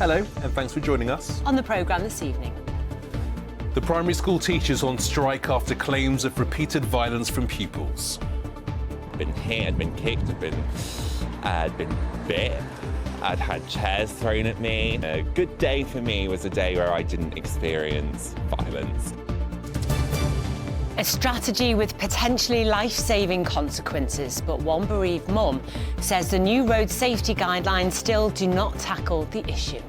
Hello, and thanks for joining us. On the programme this evening. The primary school teachers on strike after claims of repeated violence from pupils. I'd been hit, I'd been kicked, I'd been bit, I'd had chairs thrown at me. A good day for me was a day where I didn't experience violence. A strategy with potentially life-saving consequences, but one bereaved mum says the new road safety guidelines still do not tackle the issue.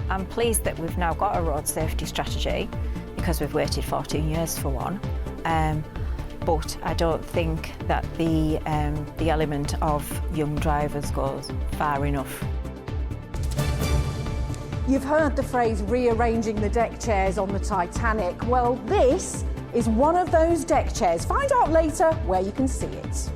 I'm pleased that we've now got a road safety strategy because we've waited 14 years for one. But I don't think that the element of young drivers goes far enough. You've heard the phrase rearranging the deck chairs on the Titanic. Well, this is one of those deck chairs. Find out later where you can see it.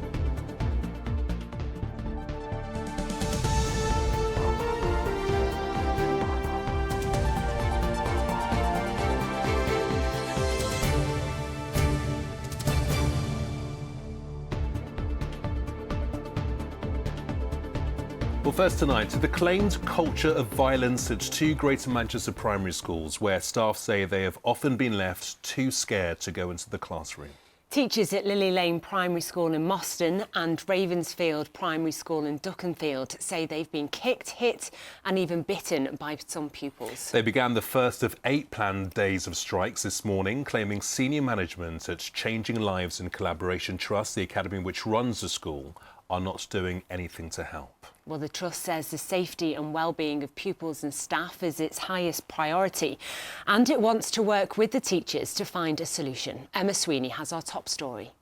Well, first tonight, the claimed culture of violence at two Greater Manchester primary schools, where staff say they have often been left too scared to go into the classroom. Teachers at Lily Lane Primary School in Moston and Ravensfield Primary School in Duckenfield say they've been kicked, hit and even bitten by some pupils. They began the first of 8 planned days of strikes this morning, claiming senior management at Changing Lives and Collaboration Trust, the academy which runs the school, are not doing anything to help. Well, the Trust says the safety and well-being of pupils and staff is its highest priority, and it wants to work with the teachers to find a solution. Emma Sweeney has our top story.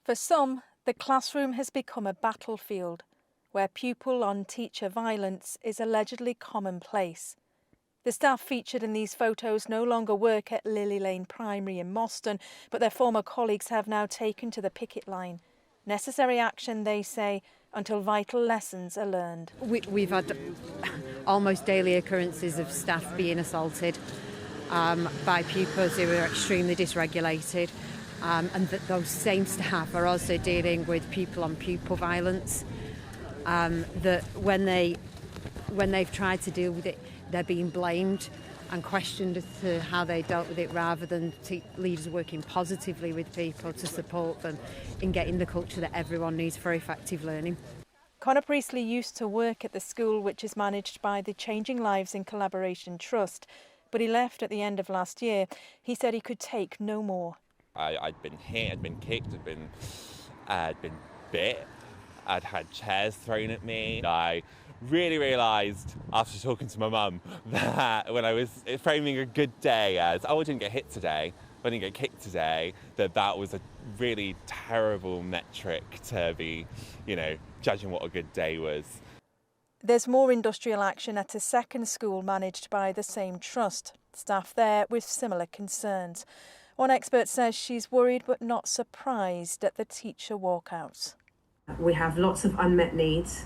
For some, the classroom has become a battlefield where pupil-on-teacher violence is allegedly commonplace. The staff featured in these photos no longer work at Lily Lane Primary in Moston, but their former colleagues have now taken to the picket line. Necessary action, they say, until vital lessons are learned. We've had almost daily occurrences of staff being assaulted by pupils who are extremely dysregulated, and those same staff are also dealing with pupil-on-pupil violence. That when they've tried to deal with it, they're being blamed and questioned as to how they dealt with it, rather than leaders working positively with people to support them in getting the culture that everyone needs for effective learning. Conor Priestley used to work at the school, which is managed by the Changing Lives in Collaboration Trust, but he left at the end of last year. He said he could take no more. I'd been hit, I'd been kicked, I'd been bit, I'd had chairs thrown at me. I really realised after talking to my mum that when I was framing a good day as, oh, I didn't get hit today, I didn't get kicked today, that was a really terrible metric to be, judging what a good day was. There's more industrial action at a second school managed by the same trust. Staff there with similar concerns. One expert says she's worried but not surprised at the teacher walkouts. We have lots of unmet needs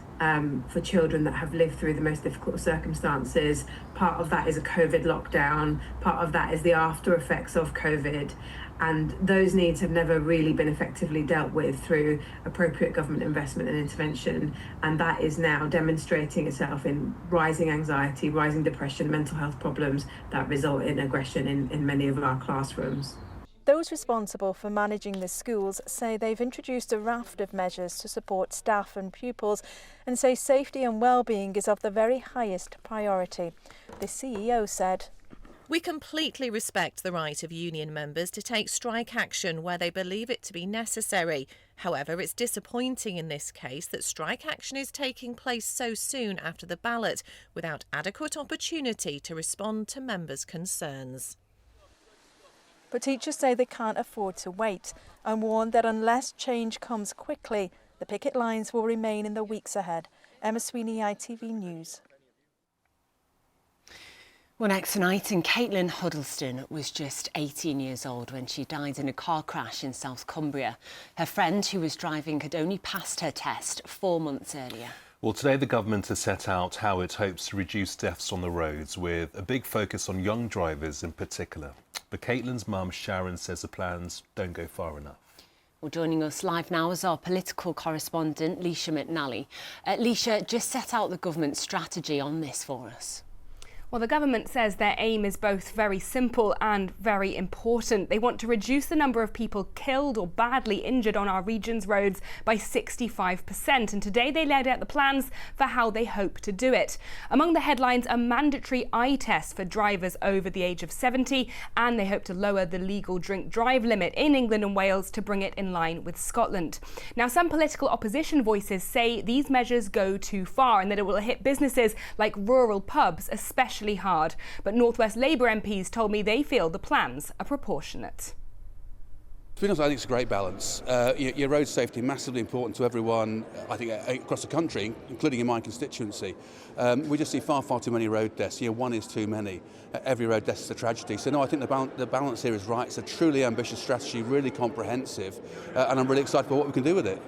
for children that have lived through the most difficult circumstances. Part of that is a COVID lockdown, part of that is the after effects of COVID, and those needs have never really been effectively dealt with through appropriate government investment and intervention, and that is now demonstrating itself in rising anxiety, rising depression, mental health problems that result in aggression in many of our classrooms. Those responsible for managing the schools say they've introduced a raft of measures to support staff and pupils, and say safety and well-being is of the very highest priority. The CEO said, "We completely respect the right of union members to take strike action where they believe it to be necessary. However, it's disappointing in this case that strike action is taking place so soon after the ballot without adequate opportunity to respond to members' concerns." But teachers say they can't afford to wait and warn that unless change comes quickly, the picket lines will remain in the weeks ahead. Emma Sweeney, ITV News. Well, next tonight, and Caitlin Huddleston was just 18 years old when she died in a car crash in South Cumbria. Her friend who was driving had only passed her test 4 months earlier. Well, today the government has set out how it hopes to reduce deaths on the roads, with a big focus on young drivers in particular. But Caitlin's mum, Sharon, says the plans don't go far enough. Well, joining us live now is our political correspondent, Leisha McNally. Leisha, just set out the government's strategy on this for us. Well, the government says their aim is both very simple and very important. They want to reduce the number of people killed or badly injured on our region's roads by 65%. And today they laid out the plans for how they hope to do it. Among the headlines, a mandatory eye test for drivers over the age of 70, and they hope to lower the legal drink drive limit in England and Wales to bring it in line with Scotland. Now, some political opposition voices say these measures go too far and that it will hit businesses like rural pubs, especially hard. But North West Labour MPs told me they feel the plans are proportionate. To be honest, I think it's a great balance. Your road safety massively important to everyone, I think, across the country, including in my constituency. We just see far too many road deaths. One is too many. Every road death is a tragedy. So no, I think the balance here is right. It's a truly ambitious strategy, really comprehensive, and I'm really excited for what we can do with it.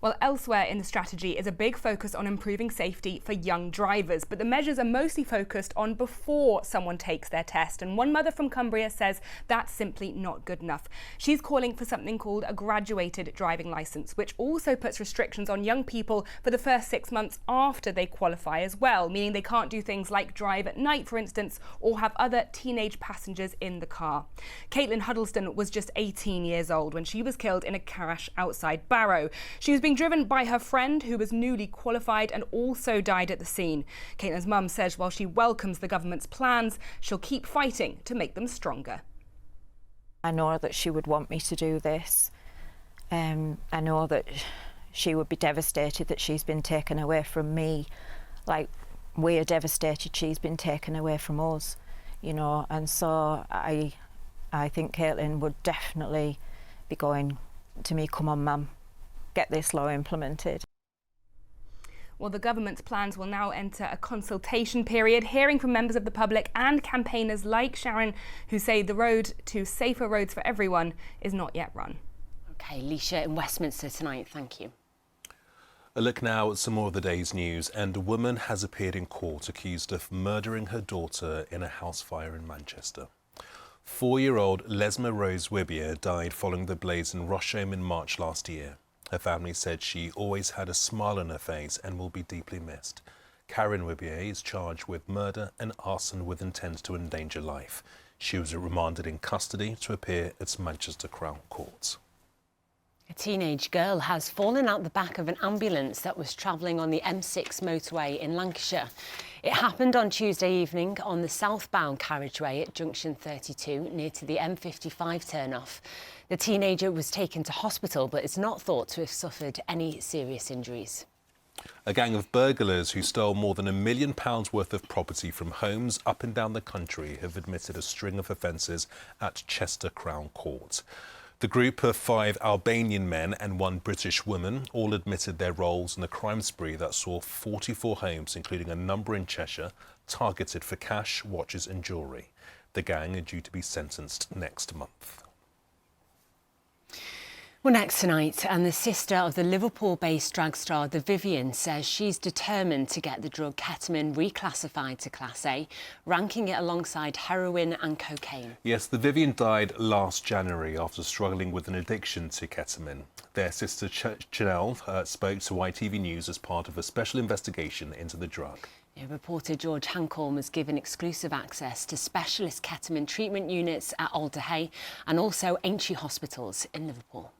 Well, elsewhere in the strategy is a big focus on improving safety for young drivers, but the measures are mostly focused on before someone takes their test. And one mother from Cumbria says that's simply not good enough. She's calling for something called a graduated driving licence, which also puts restrictions on young people for the first 6 months after they qualify as well, meaning they can't do things like drive at night, for instance, or have other teenage passengers in the car. Caitlin Huddleston was just 18 years old when she was killed in a crash outside Barrow. She was being driven by her friend who was newly qualified and also died at the scene. Caitlin's mum says while she welcomes the government's plans, she'll keep fighting to make them stronger. I know that she would want me to do this. I know that she would be devastated that she's been taken away from me. Like, we're devastated she's been taken away from us, and so I think Caitlin would definitely be going to me, come on, Mum, get this law implemented. Well, the government's plans will now enter a consultation period, hearing from members of the public and campaigners like Sharon, who say the road to safer roads for everyone is not yet run. OK, Leisha in Westminster tonight, thank you. A look now at some more of the day's news, and a woman has appeared in court accused of murdering her daughter in a house fire in Manchester. 4-year-old Lesma Rose Wibier died following the blaze in Rosham in March last year. Her family said she always had a smile on her face and will be deeply missed. Karen Wibier is charged with murder and arson with intent to endanger life. She was remanded in custody to appear at Manchester Crown Court. A teenage girl has fallen out the back of an ambulance that was travelling on the M6 motorway in Lancashire. It happened on Tuesday evening on the southbound carriageway at junction 32 near to the M55 turnoff. The teenager was taken to hospital but is not thought to have suffered any serious injuries. A gang of burglars who stole more than £1 million worth of property from homes up and down the country have admitted a string of offences at Chester Crown Court. The group of 5 Albanian men and 1 British woman all admitted their roles in the crime spree that saw 44 homes, including a number in Cheshire, targeted for cash, watches and jewellery. The gang are due to be sentenced next month. Well, next tonight, and the sister of the Liverpool-based drag star The Vivian says she's determined to get the drug ketamine reclassified to Class A, ranking it alongside heroin and cocaine. Yes, The Vivian died last January after struggling with an addiction to ketamine. Their sister Chanel spoke to ITV News as part of a special investigation into the drug. Reporter George Hancorn was given exclusive access to specialist ketamine treatment units at Alder Hey and also Aintree hospitals in Liverpool.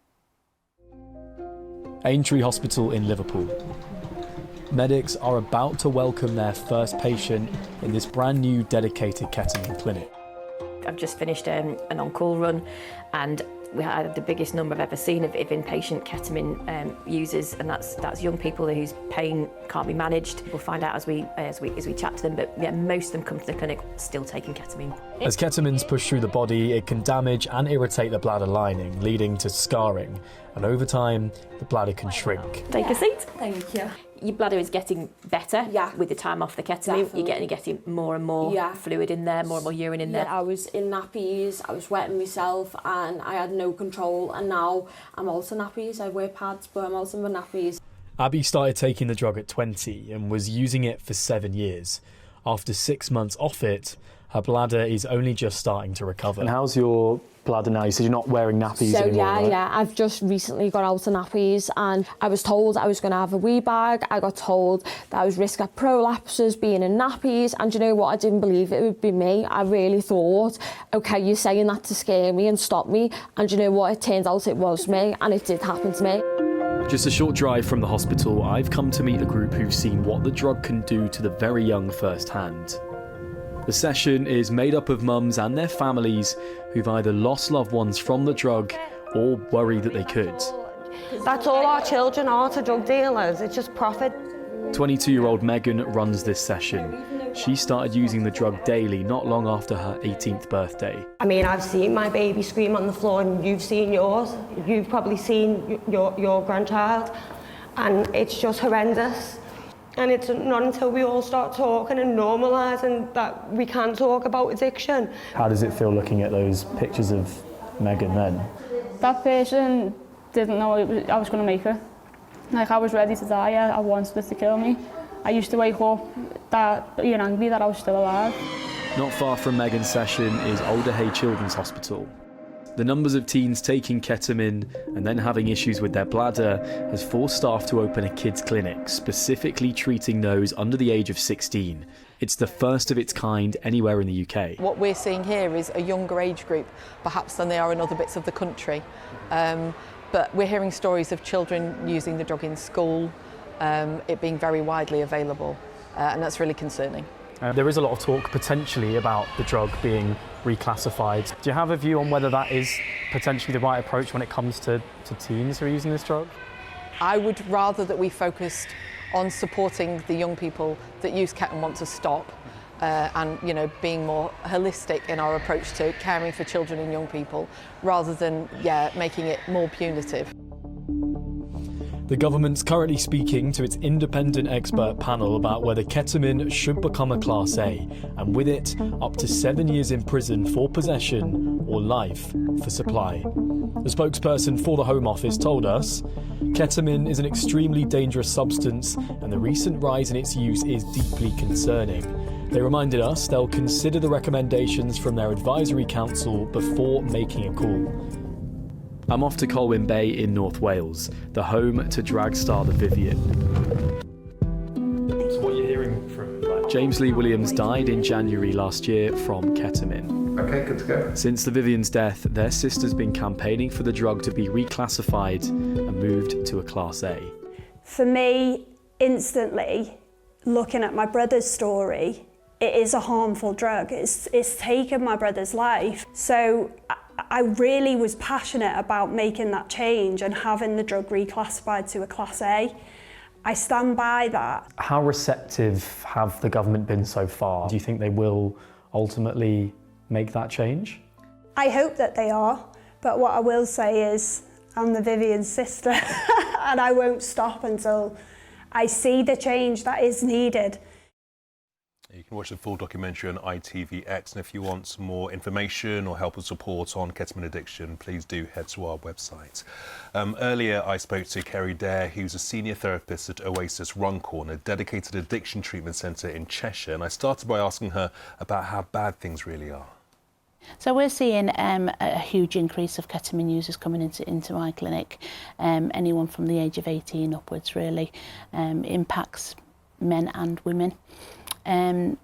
Aintree Hospital in Liverpool. Medics are about to welcome their first patient in this brand new dedicated ketamine clinic. I've just finished an on-call run and we had the biggest number I've ever seen of inpatient ketamine users, and that's young people whose pain can't be managed. We'll find out as we chat to them, but yeah, most of them come to the clinic still taking ketamine. As ketamine's pushed through the body, it can damage and irritate the bladder lining, leading to scarring, and over time, the bladder can shrink. Take a seat. Thank you. Your bladder is getting better with the time off the ketamine. Definitely. You're getting more and more fluid in there, more and more urine in there. I was in nappies, I was wetting myself and I had no control, and now I'm also nappies. I wear pads but I'm also in nappies. Abby started taking the drug at 20 and was using it for 7 years. After 6 months off it, her bladder is only just starting to recover. And how's your bladder now? You said you're not wearing nappies So anymore, right? yeah, I've just recently got out of nappies, and I was told I was going to have a wee bag. I got told that I was risk of prolapses being in nappies, and you know what? I didn't believe it would be me. I really thought, okay, you're saying that to scare me and stop me, and you know what? It turned out it was me, and it did happen to me. Just a short drive from the hospital, I've come to meet a group who've seen what the drug can do to the very young firsthand. The session is made up of mums and their families who've either lost loved ones from the drug or worry that they could. That's all our children are to drug dealers, it's just profit. 22-year-old Megan runs this session. She started using the drug daily not long after her 18th birthday. I mean, I've seen my baby scream on the floor, and you've seen yours. You've probably seen your grandchild, and it's just horrendous. And it's not until we all start talking and normalising that we can talk about addiction. How does it feel looking at those pictures of Megan then? That person didn't know I was going to make it. Like, I was ready to die. I wanted it to kill me. I used to wake up being angry that I was still alive. Not far from Megan's session is Alderhay Children's Hospital. The numbers of teens taking ketamine and then having issues with their bladder has forced staff to open a kids' clinic, specifically treating those under the age of 16. It's the first of its kind anywhere in the UK. What we're seeing here is a younger age group, perhaps than they are in other bits of the country. But we're hearing stories of children using the drug in school, it being very widely available, and that's really concerning. There is a lot of talk potentially about the drug being reclassified. Do you have a view on whether that is potentially the right approach when it comes to teens who are using this drug? I would rather that we focused on supporting the young people that use ket and want to stop, and being more holistic in our approach to caring for children and young people, rather than making it more punitive. The government's currently speaking to its independent expert panel about whether ketamine should become a Class A, and with it, up to 7 years in prison for possession or life for supply. The spokesperson for the Home Office told us, ketamine is an extremely dangerous substance, and the recent rise in its use is deeply concerning. They reminded us they'll consider the recommendations from their advisory council before making a call. I'm off to Colwyn Bay in North Wales, the home to drag star the Vivian. So what are you hearing from James Lee Williams died in January last year from ketamine. Okay, good to go. Since the Vivian's death, their sister's been campaigning for the drug to be reclassified and moved to a Class A. For me, instantly, looking at my brother's story, it is a harmful drug. It's taken my brother's life. So I really was passionate about making that change and having the drug reclassified to a Class A. I stand by that. How receptive have the government been so far? Do you think they will ultimately make that change? I hope that they are, but what I will say is I'm the Vivian's sister and I won't stop until I see the change that is needed. You can watch the full documentary on ITVX, and if you want some more information or help and support on ketamine addiction, please do head to our website. Earlier I spoke to Kerry Dare, who's a senior therapist at Oasis Runcorn, a dedicated addiction treatment centre in Cheshire, and I started by asking her about how bad things really are. So we're seeing a huge increase of ketamine users coming into my clinic, anyone from the age of 18 upwards really. Impacts men and women.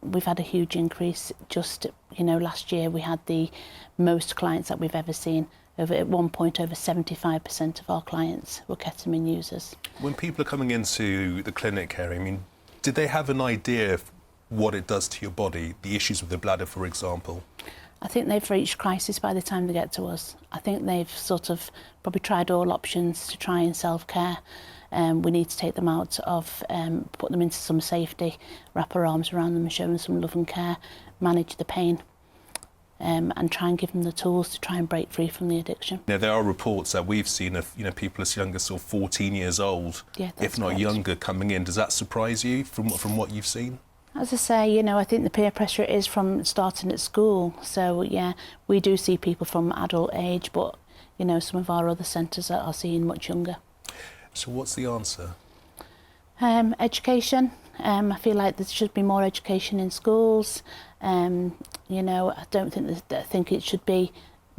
We've had a huge increase. Just, last year we had the most clients that we've ever seen. At one point, over 75% of our clients were ketamine users. When people are coming into the clinic, Kerry, did they have an idea of what it does to your body, the issues with the bladder, for example? I think they've reached crisis by the time they get to us. I think they've sort of probably tried all options to try and self-care. We need to take them out of, put them into some safety, wrap our arms around them and show them some love and care, manage the pain, and try and give them the tools to try and break free from the addiction. Now, there are reports that we've seen of people as young as sort of 14 years old, if not younger, coming in. Does that surprise you from what you've seen? As I say, I think the peer pressure is from starting at school. So, yeah, we do see people from adult age, but, some of our other centres are seeing much younger. So what's the answer? Education. I feel like there should be more education in schools. I don't think I think it should be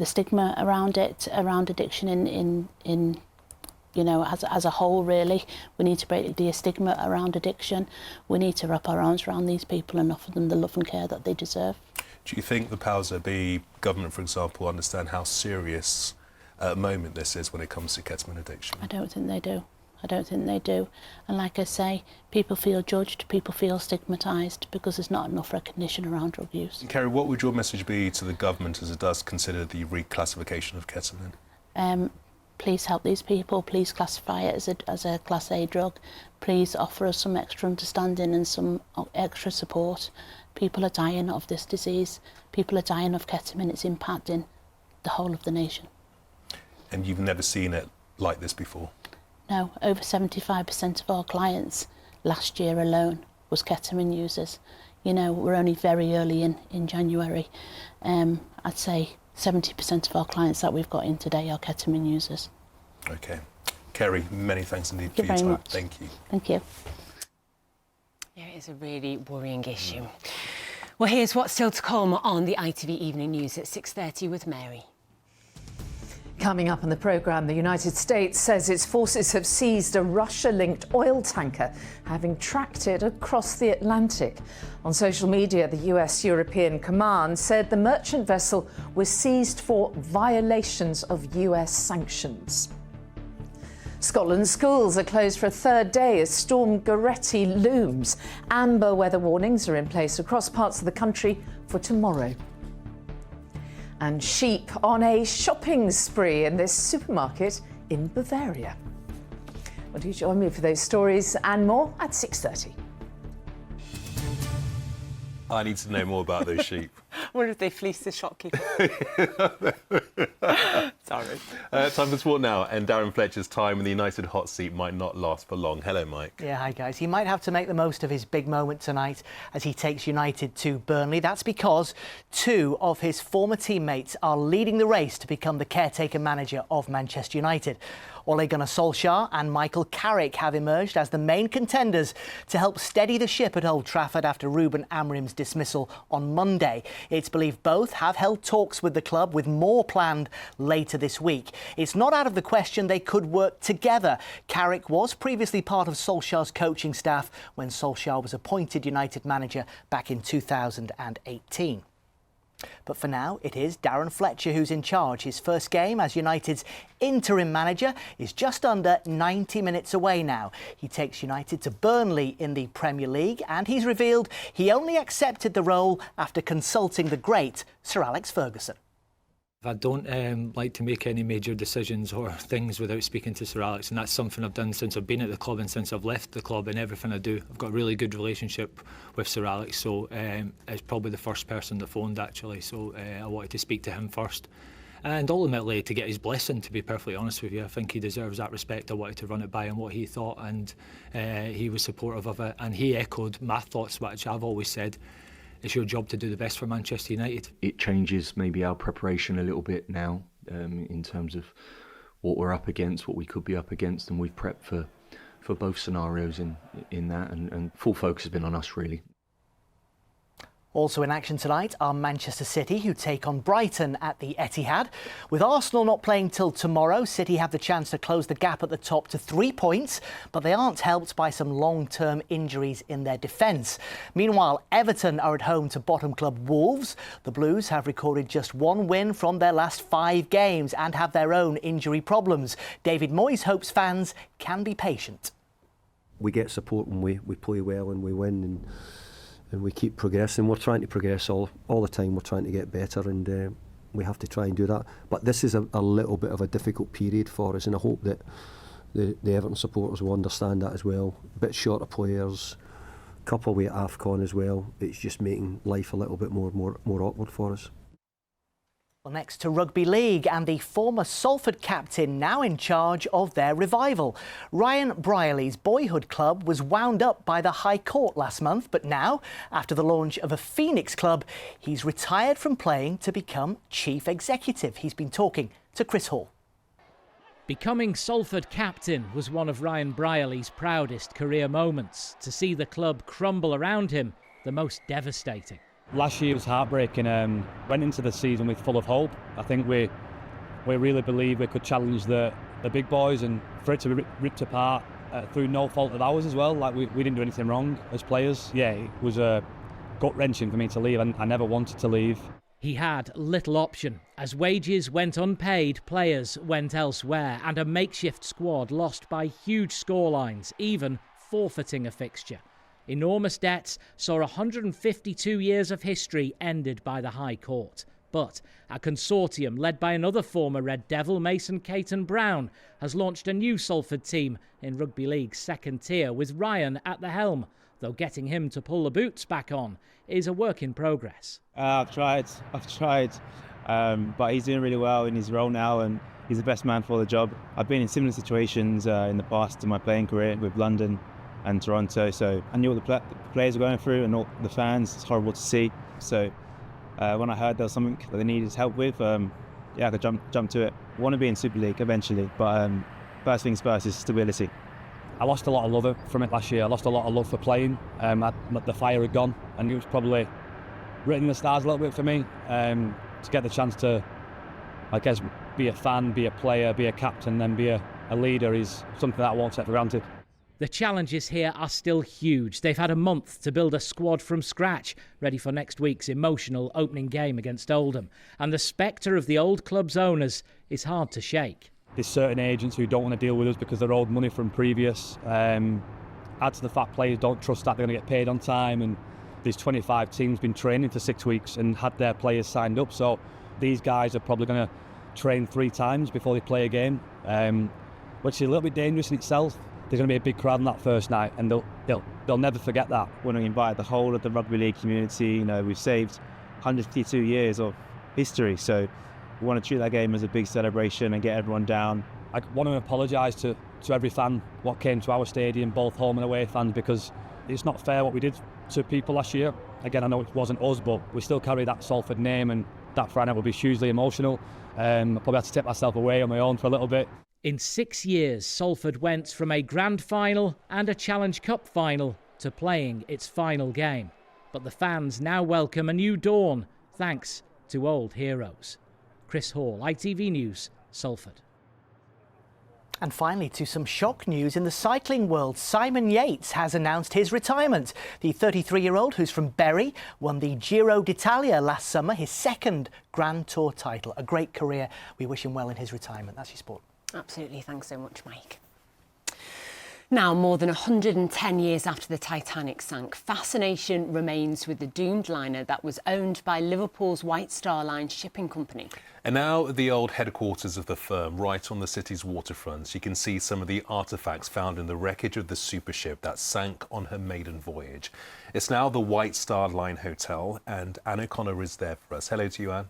the stigma around it, around addiction in you know, as a whole, really. We need to break the stigma around addiction. We need to wrap our arms around these people and offer them the love and care that they deserve. Do you think the powers that be, government for example, understand how serious a moment this is when it comes to ketamine addiction? I don't think they do. I don't think they do. And like I say, people feel judged, people feel stigmatised because there's not enough recognition around drug use. Kerry, what would your message be to the government as it does consider the reclassification of ketamine? Please help these people, please classify it as a Class A drug. Please offer us some extra understanding and some extra support. People are dying of this disease. People are dying of ketamine. It's impacting the whole of the nation. And you've never seen it like this before? No, over 75% of our clients last year alone was ketamine users. You know, we're only very early in January. I'd say 70% of our clients that we've got in today are ketamine users. Okay. Kerry, many thanks indeed for your time. Much. Thank you. Thank you. Yeah, it is a really worrying issue. Well, here's what's still to come on the ITV Evening News at 6:30 with Mary. Coming up on the programme, the United States says its forces have seized a Russia-linked oil tanker, having tracked it across the Atlantic. On social media, the US-European Command said the merchant vessel was seized for violations of US sanctions. Scotland's schools are closed for a third day as Storm Goretti looms. Amber weather warnings are in place across parts of the country for tomorrow. And sheep on a shopping spree in this supermarket in Bavaria. Well, do join me for those stories and more at 6:30. I need to know more about those sheep. I wonder if they fleeced the shopkeeper. Sorry. Time for sport now, and Darren Fletcher's time in the United hot seat might not last for long. Hello, Mike. Yeah, hi guys. He might have to make the most of his big moment tonight as he takes United to Burnley. That's because two of his former teammates are leading the race to become the caretaker manager of Manchester United. Ole Gunnar Solskjaer and Michael Carrick have emerged as the main contenders to help steady the ship at Old Trafford after Ruben Amorim's dismissal on Monday. It's believed both have held talks with the club, with more planned later this week. It's not out of the question they could work together. Carrick was previously part of Solskjaer's coaching staff when Solskjaer was appointed United manager back in 2018. But for now, it is Darren Fletcher who's in charge. His first game as United's interim manager is just under 90 minutes away now. He takes United to Burnley in the Premier League, and he's revealed he only accepted the role after consulting the great Sir Alex Ferguson. I don't like to make any major decisions or things without speaking to Sir Alex, and that's something I've done since I've been at the club and since I've left the club. And everything I do, I've got a really good relationship with Sir Alex, so it's probably the first person that phoned actually, so I wanted to speak to him first. And ultimately to get his blessing, to be perfectly honest with you. I think he deserves that respect. I wanted to run it by him what he thought, and he was supportive of it, and he echoed my thoughts, which I've always said. It's your job to do the best for Manchester United. It changes maybe our preparation a little bit now in terms of what we're up against, what we could be up against, and we've prepped for both scenarios in that, and full focus has been on us really. Also in action tonight are Manchester City, who take on Brighton at the Etihad. With Arsenal not playing till tomorrow, City have the chance to close the gap at the top to 3 points, but they aren't helped by some long-term injuries in their defence. Meanwhile, Everton are at home to bottom club Wolves. The Blues have recorded just one win from their last 5 games and have their own injury problems. David Moyes hopes fans can be patient. We get support when we play well and we win, and we keep progressing. We're trying to progress all the time. We're trying to get better, and we have to try and do that. But this is a little bit of a difficult period for us, and I hope that the Everton supporters will understand that as well. A bit shorter players, couple with AFCON as well. It's just making life a little bit more awkward for us. Well, next to Rugby League, and the former Salford captain now in charge of their revival. Ryan Brierley's boyhood club was wound up by the High Court last month, but now, after the launch of a Phoenix club, he's retired from playing to become chief executive. He's been talking to Chris Hall. Becoming Salford captain was one of Ryan Brierley's proudest career moments. To see the club crumble around him, the most devastating. Last year was heartbreaking. Went into the season with full of hope. I think we really believed we could challenge the big boys, and for it to be ripped apart through no fault of ours as well. Like we didn't do anything wrong as players. Yeah, it was gut-wrenching for me to leave, and I never wanted to leave. He had little option. As wages went unpaid, players went elsewhere, and a makeshift squad lost by huge scorelines, even forfeiting a fixture. Enormous debts saw 152 years of history ended by the High Court. But a consortium led by another former Red Devil, Mason Caton Brown, has launched a new Salford team in Rugby League's second tier with Ryan at the helm, though getting him to pull the boots back on is a work in progress. I've tried, but he's doing really well in his role now, and he's the best man for the job. I've been in similar situations in the past in my playing career with London and Toronto, so I knew what the players were going through and all the fans. It's horrible to see. So when I heard there was something that they needed help with, I could jump to it. I want to be in Super League eventually, but first things first is stability. I lost a lot of love from it last year. I lost a lot of love for playing. The fire had gone, and it was probably written in the stars a little bit for me to get the chance to, I guess, be a fan, be a player, be a captain, then be a leader is something that I won't take for granted. The challenges here are still huge. They've had a month to build a squad from scratch, ready for next week's emotional opening game against Oldham. And the spectre of the old club's owners is hard to shake. There's certain agents who don't want to deal with us because they're owed money from previous. Add to the fact players don't trust that they're going to get paid on time, and these 25 teams been training for 6 weeks and had their players signed up. So these guys are probably going to train 3 times before they play a game, which is a little bit dangerous in itself. There's going to be a big crowd on that first night, and they'll never forget that. When we invite the whole of the rugby league community, we've saved 152 years of history, so we want to treat that game as a big celebration and get everyone down. I want to apologise to every fan what came to our stadium, both home and away fans, because it's not fair what we did to people last year. Again, I know it wasn't us, but we still carry that Salford name, and that Friday night will be hugely emotional. I probably had to take myself away on my own for a little bit. In 6 years, Salford went from a grand final and a Challenge Cup final to playing its final game. But the fans now welcome a new dawn, thanks to old heroes. Chris Hall, ITV News, Salford. And finally, to some shock news in the cycling world. Simon Yates has announced his retirement. The 33-year-old, who's from Bury, won the Giro d'Italia last summer, his second Grand Tour title. A great career. We wish him well in his retirement. That's your sport. Absolutely. Thanks so much, Mike. Now, more than 110 years after the Titanic sank, fascination remains with the doomed liner that was owned by Liverpool's White Star Line shipping company. And now the old headquarters of the firm, right on the city's waterfront. You can see some of the artefacts found in the wreckage of the supership that sank on her maiden voyage. It's now the White Star Line Hotel, and Anne O'Connor is there for us. Hello to you, Anne.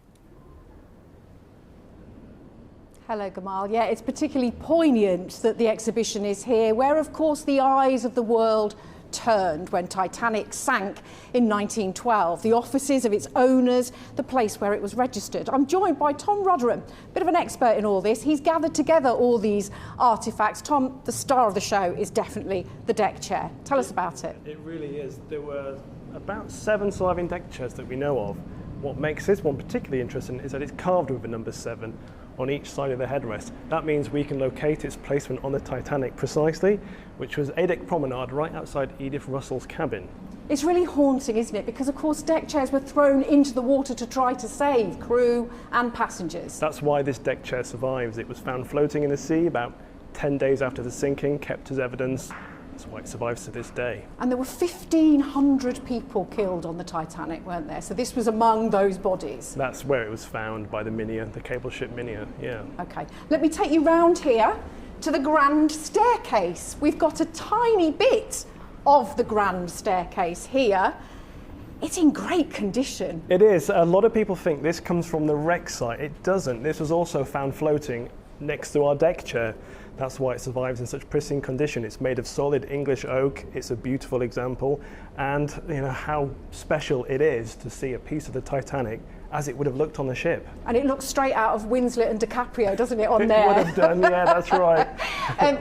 Hello, Gamal. Yeah, it's particularly poignant that the exhibition is here, where, of course, the eyes of the world turned when Titanic sank in 1912. The offices of its owners, the place where it was registered. I'm joined by Tom Rotherham, a bit of an expert in all this. He's gathered together all these artefacts. Tom, the star of the show is definitely the deck chair. Tell us about it. It really is. There were about 7 surviving deck chairs that we know of. What makes this one particularly interesting is that it's carved with the number 7 on each side of the headrest. That means we can locate its placement on the Titanic precisely, which was Adeck Promenade right outside Edith Russell's cabin. It's really haunting, isn't it? Because, of course, deck chairs were thrown into the water to try to save crew and passengers. That's why this deck chair survives. It was found floating in the sea about 10 days after the sinking, kept as evidence. That's why it survives to this day. And there were 1,500 people killed on the Titanic, weren't there? So this was among those bodies. That's where it was found, by the Minia, the cable ship Minia, yeah. OK, let me take you round here to the grand staircase. We've got a tiny bit of the grand staircase here. It's in great condition. It is. A lot of people think this comes from the wreck site. It doesn't. This was also found floating next to our deck chair. That's why it survives in such pristine condition. It's made of solid English oak. It's a beautiful example, and you know how special it is to see a piece of the Titanic as it would have looked on the ship. And it looks straight out of Winslet and DiCaprio, doesn't it, on there? It would have done, yeah, that's right.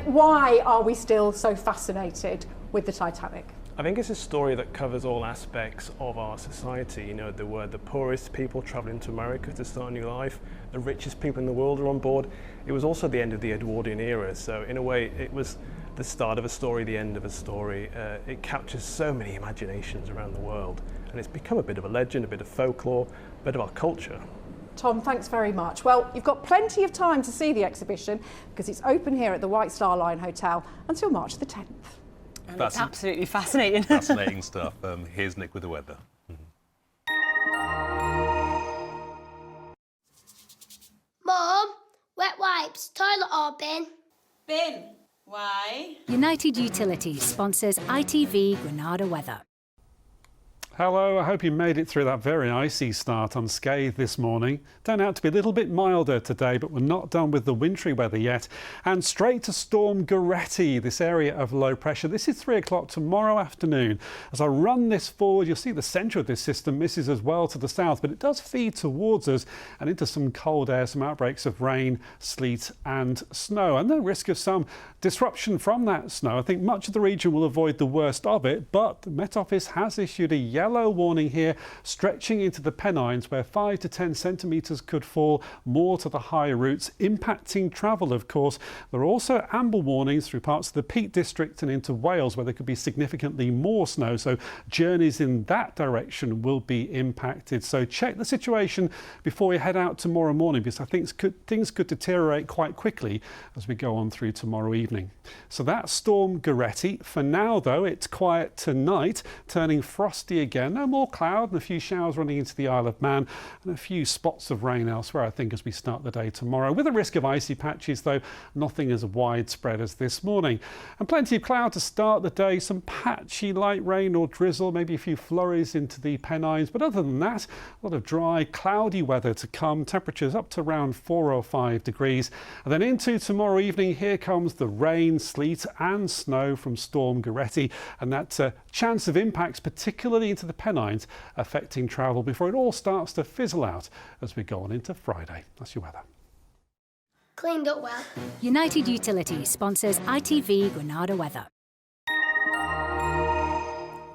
Why are we still so fascinated with the Titanic? I think it's a story that covers all aspects of our society. You know, there were the poorest people travelling to America to start a new life, the richest people in the world are on board. It was also the end of the Edwardian era, so in a way it was the start of a story, the end of a story. It captures so many imaginations around the world, and it's become a bit of a legend, a bit of folklore, a bit of our culture. Tom, thanks very much. Well, you've got plenty of time to see the exhibition because it's open here at the White Star Line Hotel until March the 10th. And it's absolutely fascinating. Fascinating stuff. Here's Nick with the weather. Mum, wet wipes, toilet or bin? Bin. Why? United Utilities sponsors ITV Granada weather. Hello, I hope you made it through that very icy start unscathed this morning. Turned out to be a little bit milder today, but we're not done with the wintry weather yet. And straight to Storm Goretti, this area of low pressure. This is 3 o'clock tomorrow afternoon. As I run this forward, you'll see the centre of this system misses as well to the south, but it does feed towards us and into some cold air, some outbreaks of rain, sleet and snow. And the risk of some disruption from that snow. I think much of the region will avoid the worst of it, but the Met Office has issued a yellow warning here, stretching into the Pennines, where 5 to 10 centimetres could fall more to the higher routes, impacting travel, of course. There are also amber warnings through parts of the Peak District and into Wales, where there could be significantly more snow, so journeys in that direction will be impacted. So check the situation before you head out tomorrow morning, because I think things could deteriorate quite quickly as we go on through tomorrow evening. So that's Storm Goretti. For now, though, it's quiet tonight, turning frosty again. No more cloud and a few showers running into the Isle of Man and a few spots of rain elsewhere, I think, as we start the day tomorrow. With a risk of icy patches, though, nothing as widespread as this morning. And plenty of cloud to start the day. Some patchy light rain or drizzle, maybe a few flurries into the Pennines. But other than that, a lot of dry, cloudy weather to come. Temperatures up to around 4 or 5 degrees. And then into tomorrow evening, here comes the rain, sleet and snow from Storm Goretti. And that chance of impacts, particularly into the Pennines, affecting travel before it all starts to fizzle out as we go on into Friday. That's your weather. Cleaned up well. United Utilities sponsors ITV Granada weather.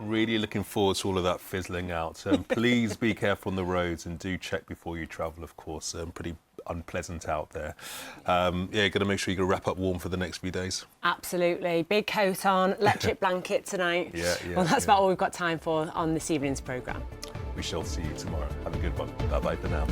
Really looking forward to all of that fizzling out. Please be careful on the roads and do check before you travel, of course. Pretty unpleasant out there. Yeah, got to make sure you wrap up warm for the next few days. Absolutely. Big coat on, electric blanket tonight. Well, that's about all we've got time for on this evening's programme. We shall see you tomorrow. Have a good one. Bye-bye for now.